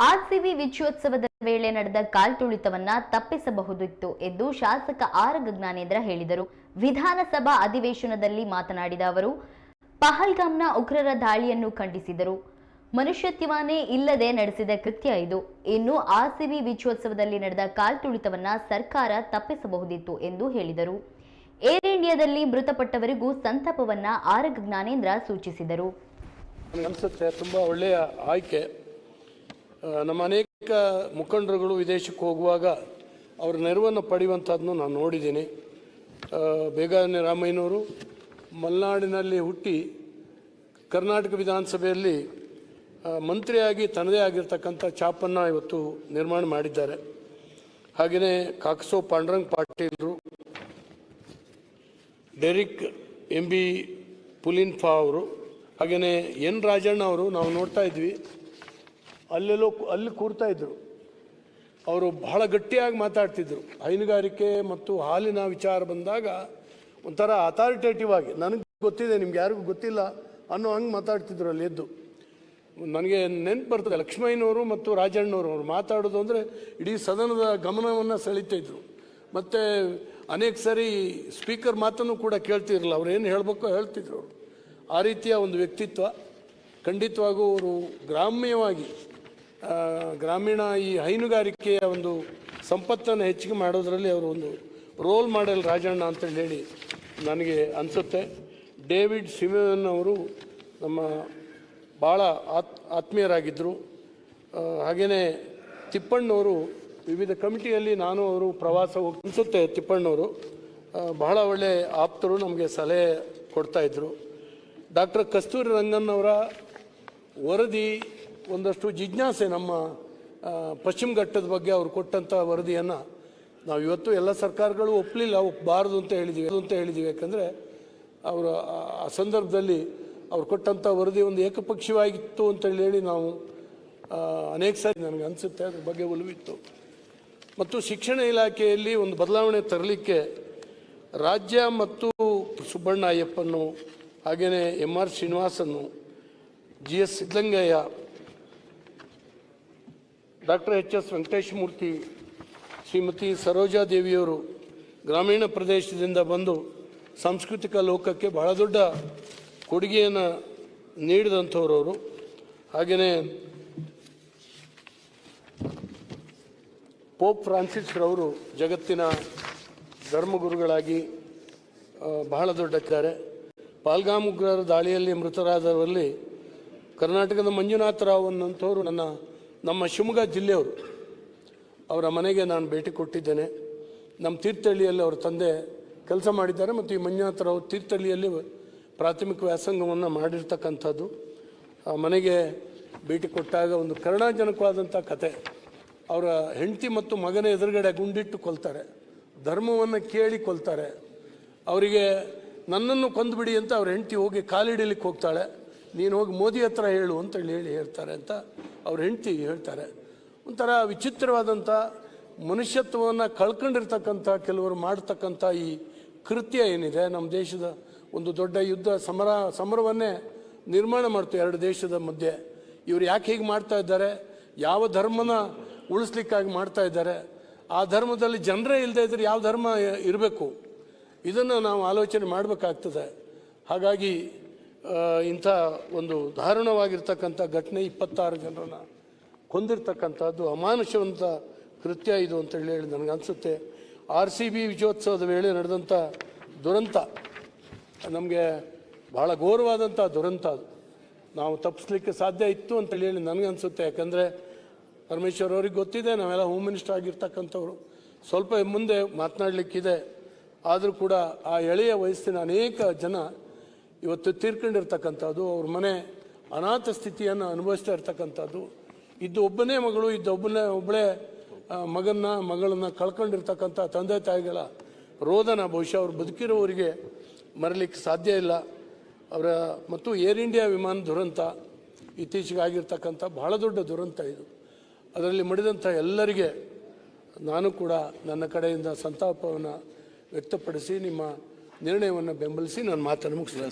RCB ವಿಜಯೋತ್ಸವದ ವೇಳೆ ನಡೆದ ಕಾಲ್ತುಳಿತವನ್ನ ತಪ್ಪಿಸಬಹುದಿತ್ತು ಎಂದು ಶಾಸಕ ಆರ್ ಜ್ಞಾನೇಂದ್ರ ಹೇಳಿದರು. ವಿಧಾನಸಭಾ ಅಧಿವೇಶನದಲ್ಲಿ ಮಾತನಾಡಿದ ಅವರು ಪಹಲ್ಗಾಮ್ನ ಉಗ್ರರ ದಾಳಿಯನ್ನು ಖಂಡಿಸಿದರು. ಮನುಷ್ಯತ್ವನೇ ಇಲ್ಲದೆ ನಡೆಸಿದ ಕೃತ್ಯ ಇದು. ಇನ್ನು ಆರ್ಸಿಬಿ ವಿಜಯೋತ್ಸವದಲ್ಲಿ ನಡೆದ ಕಾಲ್ತುಳಿತವನ್ನ ಸರ್ಕಾರ ತಪ್ಪಿಸಬಹುದಿತ್ತು ಎಂದು ಹೇಳಿದರು. ಏರ್ ಇಂಡಿಯಾದಲ್ಲಿ ಮೃತಪಟ್ಟವರಿಗೂ ಸಂತಾಪವನ್ನ ಆರ್ ಜ್ಞಾನೇಂದ್ರ ಸೂಚಿಸಿದರು. ತುಂಬಾ ಒಳ್ಳೆಯ ಆಯ್ಕೆ. ನಮ್ಮ ಅನೇಕ ಮುಖಂಡರುಗಳು ವಿದೇಶಕ್ಕೆ ಹೋಗುವಾಗ ಅವರ ನೆರವನ್ನು ಪಡೆಯುವಂಥದ್ದನ್ನು ನಾನು ನೋಡಿದ್ದೀನಿ. ಬೇಗನೆ ರಾಮಯ್ಯನವರು ಮಲೆನಾಡಿನಲ್ಲಿ ಹುಟ್ಟಿ ಕರ್ನಾಟಕ ವಿಧಾನಸಭೆಯಲ್ಲಿ ಮಂತ್ರಿಯಾಗಿ ತನ್ನದೇ ಆಗಿರ್ತಕ್ಕಂಥ ಛಾಪನ್ನು ಇವತ್ತು ನಿರ್ಮಾಣ ಮಾಡಿದ್ದಾರೆ. ಹಾಗೆಯೇ ಕಾಕಸೋ ಪಾಂಡುರಂಗ್ ಪಾಟೀಲರು, ಡೆರಿಕ್ ಎಂ ಬಿ ಪುಲಿನ್ಫಾ ಅವರು, ಹಾಗೆಯೇ ಎನ್ ರಾಜಣ್ಣ ಅವರು ನಾವು ನೋಡ್ತಾ ಇದ್ವಿ. ಅಲ್ಲಿ ಕೂರ್ತಾ ಇದ್ದರು. ಅವರು ಬಹಳ ಗಟ್ಟಿಯಾಗಿ ಮಾತಾಡ್ತಿದ್ರು. ಹೈನುಗಾರಿಕೆ ಮತ್ತು ಹಾಲಿನ ವಿಚಾರ ಬಂದಾಗ ಒಂಥರ ಅಥಾರಿಟೇಟಿವ್ ಆಗಿ, ನನಗೆ ಗೊತ್ತಿದೆ ನಿಮ್ಗೆ ಯಾರಿಗೂ ಗೊತ್ತಿಲ್ಲ ಅನ್ನೋ ಹಂಗೆ ಮಾತಾಡ್ತಿದ್ರು ಅಲ್ಲಿ ಎದ್ದು. ನನಗೆ ನೆನಪು ಬರ್ತದೆ ಲಕ್ಷ್ಮಯ್ಯನವರು ಮತ್ತು ರಾಜಣ್ಣವರು ಅವರು ಮಾತಾಡೋದು ಅಂದರೆ ಇಡೀ ಸದನದ ಗಮನವನ್ನು ಸೆಳೀತಿದ್ರು. ಮತ್ತು ಅನೇಕ ಸರಿ ಸ್ಪೀಕರ್ ಮಾತನ್ನು ಕೂಡ ಕೇಳ್ತಿರಲಿಲ್ಲ, ಅವ್ರು ಏನು ಹೇಳಬೇಕೋ ಹೇಳ್ತಿದ್ರು ಅವರು. ಆ ರೀತಿಯ ಒಂದು ವ್ಯಕ್ತಿತ್ವ. ಖಂಡಿತವಾಗೂ ಅವರು ಗ್ರಾಮ್ಯವಾಗಿ ಗ್ರಾಮೀಣ ಈ ಹೈನುಗಾರಿಕೆಯ ಒಂದು ಸಂಪತ್ತನ್ನು ಹೆಚ್ಚಿಗೆ ಮಾಡೋದರಲ್ಲಿ ಅವರು ಒಂದು ರೋಲ್ ಮಾಡೆಲ್ ರಾಜಣ್ಣ ಅಂತೇಳಿ ಹೇಳಿ ನನಗೆ ಅನಿಸುತ್ತೆ. ಡೇವಿಡ್ ಸಿಮಿಯೋನ್ ಅವರು ನಮ್ಮ ಭಾಳ ಆತ್ಮೀಯರಾಗಿದ್ದರು. ಹಾಗೆಯೇ ತಿಪ್ಪಣ್ಣವರು ವಿವಿಧ ಕಮಿಟಿಯಲ್ಲಿ ನಾನು ಅವರು ಪ್ರವಾಸ ಹೋಗಿ ಅನಿಸುತ್ತೆ. ತಿಪ್ಪಣ್ಣವರು ಬಹಳ ಒಳ್ಳೆಯ ಆಪ್ತರು, ನಮಗೆ ಸಲಹೆ ಕೊಡ್ತಾಯಿದ್ರು. ಡಾಕ್ಟರ್ ಕಸ್ತೂರಿ ರಂಗನ್ ಅವರ ವರದಿ ಒಂದಷ್ಟು ಜಿಜ್ಞಾಸೆ ನಮ್ಮ ಪಶ್ಚಿಮ ಘಟ್ಟದ ಬಗ್ಗೆ ಅವರು ಕೊಟ್ಟಂಥ ವರದಿಯನ್ನು ನಾವು ಇವತ್ತು ಎಲ್ಲ ಸರ್ಕಾರಗಳು ಒಪ್ಪಬಾರದು ಅಂತ ಹೇಳಿದ್ದೀವಿ. ಯಾಕಂದರೆ ಅವರು ಆ ಸಂದರ್ಭದಲ್ಲಿ ಅವ್ರು ಕೊಟ್ಟಂಥ ವರದಿ ಒಂದು ಏಕಪಕ್ಷೀಯವಾಗಿತ್ತು ಅಂತೇಳಿ ಹೇಳಿ ನಾವು ಅನೇಕ ಸಾರಿ ನನಗೆ ಅನಿಸುತ್ತೆ ಅದ್ರ ಬಗ್ಗೆ ಒಲವಿತ್ತು. ಮತ್ತು ಶಿಕ್ಷಣ ಇಲಾಖೆಯಲ್ಲಿ ಒಂದು ಬದಲಾವಣೆ ತರಲಿಕ್ಕೆ ರಾಜ್ಯ ಮತ್ತು ಸುಬ್ಬಣ್ಣ ಅಯ್ಯಪ್ಪನ್ನು, ಹಾಗೆಯೇ MR ಶ್ರೀನಿವಾಸನ್ನು, GS Siddalingaiah, doctor HS Venkateshamurthy, Shrimati ಸರೋಜಾದೇವಿಯವರು ಗ್ರಾಮೀಣ ಪ್ರದೇಶದಿಂದ ಬಂದು ಸಾಂಸ್ಕೃತಿಕ ಲೋಕಕ್ಕೆ ಬಹಳ ದೊಡ್ಡ ಕೊಡುಗೆಯನ್ನು ನೀಡಿದಂಥವ್ರವರು. ಹಾಗೆಯೇ ಪೋಪ್ ಫ್ರಾನ್ಸಿಸ್ ರವರು ಜಗತ್ತಿನ ಧರ್ಮಗುರುಗಳಾಗಿ ಬಹಳ ದೊಡ್ಡಕ್ಕಿದ್ದಾರೆ. ಪಹಲ್ಗಾಮ್ ಉಗ್ರರ ದಾಳಿಯಲ್ಲಿ ಮೃತರಾದವರಲ್ಲಿ ಕರ್ನಾಟಕದ ಮಂಜುನಾಥರಾವ್ ಅನ್ನೋಂಥವ್ರು ನಮ್ಮ ಶಿವಮೊಗ್ಗ ಜಿಲ್ಲೆಯವರು. ಅವರ ಮನೆಗೆ ನಾನು ಭೇಟಿ ಕೊಟ್ಟಿದ್ದೇನೆ. ನಮ್ಮ ತೀರ್ಥಹಳ್ಳಿಯಲ್ಲಿ ಅವರ ತಂದೆ ಕೆಲಸ ಮಾಡಿದ್ದಾರೆ ಮತ್ತು ಈ ಮಂಜುನಾಥರಾವ್ ತೀರ್ಥಹಳ್ಳಿಯಲ್ಲಿ ಪ್ರಾಥಮಿಕ ವ್ಯಾಸಂಗವನ್ನು ಮಾಡಿರ್ತಕ್ಕಂಥದ್ದು. ಆ ಮನೆಗೆ ಭೇಟಿ ಕೊಟ್ಟಾಗ ಒಂದು ಕರುಣಾಜನಕವಾದಂಥ ಕತೆ. ಅವರ ಹೆಂಡತಿ ಮತ್ತು ಮಗನ ಎದುರುಗಡೆ ಗುಂಡಿಟ್ಟು ಕೊಲ್ತಾರೆ, ಧರ್ಮವನ್ನು ಕೇಳಿ ಕೊಲ್ತಾರೆ. ಅವರಿಗೆ ನನ್ನನ್ನು ಕೊಂದುಬಿಡಿ ಅಂತ ಅವ್ರ ಹೆಂಡತಿ ಹೋಗಿ ಕಾಲಿಡಲಿಕ್ಕೆ ಹೋಗ್ತಾಳೆ. ನೀನು ಹೋಗಿ ಮೋದಿ ಹತ್ರ ಹೇಳು ಅಂತೇಳಿ ಹೇಳ್ತಾರೆ ಅಂತ ಅವ್ರ ಹೆಂಡತಿ ಹೇಳ್ತಾರೆ. ಒಂಥರ ವಿಚಿತ್ರವಾದಂಥ ಮನುಷ್ಯತ್ವವನ್ನು ಕಳ್ಕೊಂಡಿರ್ತಕ್ಕಂಥ ಕೆಲವರು ಮಾಡ್ತಕ್ಕಂಥ ಈ ಕೃತ್ಯ ಏನಿದೆ, ನಮ್ಮ ದೇಶದ ಒಂದು ದೊಡ್ಡ ಯುದ್ಧ ಸಮರವನ್ನೇ ನಿರ್ಮಾಣ ಮಾಡ್ತು ಎರಡು ದೇಶದ ಮಧ್ಯೆ. ಇವರು ಯಾಕೆ ಹೀಗೆ ಮಾಡ್ತಾ ಇದ್ದಾರೆ, ಯಾವ ಧರ್ಮನ ಉಳಿಸ್ಲಿಕ್ಕಾಗಿ ಮಾಡ್ತಾ ಇದ್ದಾರೆ, ಆ ಧರ್ಮದಲ್ಲಿ ಜನರೇ ಇಲ್ಲದೆ ಇದ್ದರೆ ಯಾವ ಧರ್ಮ ಇರಬೇಕು, ಇದನ್ನು ನಾವು ಆಲೋಚನೆ ಮಾಡಬೇಕಾಗ್ತದೆ. ಹಾಗಾಗಿ ಇಂಥ ಒಂದು ದಾರುಣವಾಗಿರ್ತಕ್ಕಂಥ ಘಟನೆ 26 ಜನರನ್ನು ಕೊಂದಿರ್ತಕ್ಕಂಥದ್ದು ಅಮಾನುಷವಂತ ಕೃತ್ಯ ಇದು ಅಂತೇಳಿ ನನಗನ್ಸುತ್ತೆ. RCB ವಿಜಯೋತ್ಸವದ ವೇಳೆ ನಡೆದಂಥ ದುರಂತ ನಮಗೆ ಬಹಳ ಘೋರವಾದಂಥ ದುರಂತ. ಅದು ನಾವು ತಪ್ಪಿಸ್ಲಿಕ್ಕೆ ಸಾಧ್ಯ ಇತ್ತು ಅಂತೇಳಿ ನನಗನ್ಸುತ್ತೆ. ಯಾಕಂದರೆ ಪರಮೇಶ್ವರ್ ಅವ್ರಿಗೆ ಗೊತ್ತಿದೆ, ನಾವೆಲ್ಲ ಹೋಮ್ ಮಿನಿಸ್ಟರ್ ಆಗಿರ್ತಕ್ಕಂಥವ್ರು, ಸ್ವಲ್ಪ ಮುಂದೆ ಮಾತನಾಡಲಿಕ್ಕಿದೆ. ಆದರೂ ಕೂಡ ಆ ಎಳೆಯ ವಯಸ್ಸಿನ ಅನೇಕ ಜನ ಇವತ್ತು ತೀರ್ಕೊಂಡಿರ್ತಕ್ಕಂಥದ್ದು, ಅವ್ರ ಮನೆ ಅನಾಥ ಸ್ಥಿತಿಯನ್ನು ಅನುಭವಿಸ್ತಾ ಇರ್ತಕ್ಕಂಥದ್ದು, ಒಬ್ಬನೇ ಮಗಳು ಒಬ್ಬಳೇ ಮಗಳನ್ನು ಕಳ್ಕೊಂಡಿರ್ತಕ್ಕಂಥ ತಂದೆ ತಾಯಿಗಳ ರೋದನ ಬಹುಶಃ ಅವ್ರು ಬದುಕಿರೋವರಿಗೆ ಮರಲಿಕ್ಕೆ ಸಾಧ್ಯ ಇಲ್ಲ. ಅವರ ಮತ್ತು ಏರ್ ಇಂಡಿಯಾ ವಿಮಾನ ದುರಂತ ಇತ್ತೀಚೆಗೆ ಆಗಿರ್ತಕ್ಕಂಥ ಬಹಳ ದೊಡ್ಡ ದುರಂತ ಇದು. ಅದರಲ್ಲಿ ಮಡಿದಂಥ ಎಲ್ಲರಿಗೆ ನಾನು ಕೂಡ ನನ್ನ ಕಡೆಯಿಂದ ಸಂತಾಪವನ್ನು ವ್ಯಕ್ತಪಡಿಸಿ ನಿಮ್ಮ ನಿರ್ಣಯವನ್ನು ಬೆಂಬಲಿಸಿ ನಾನು ಮಾತನ್ನು ಮುಗಿಸಿದೆ.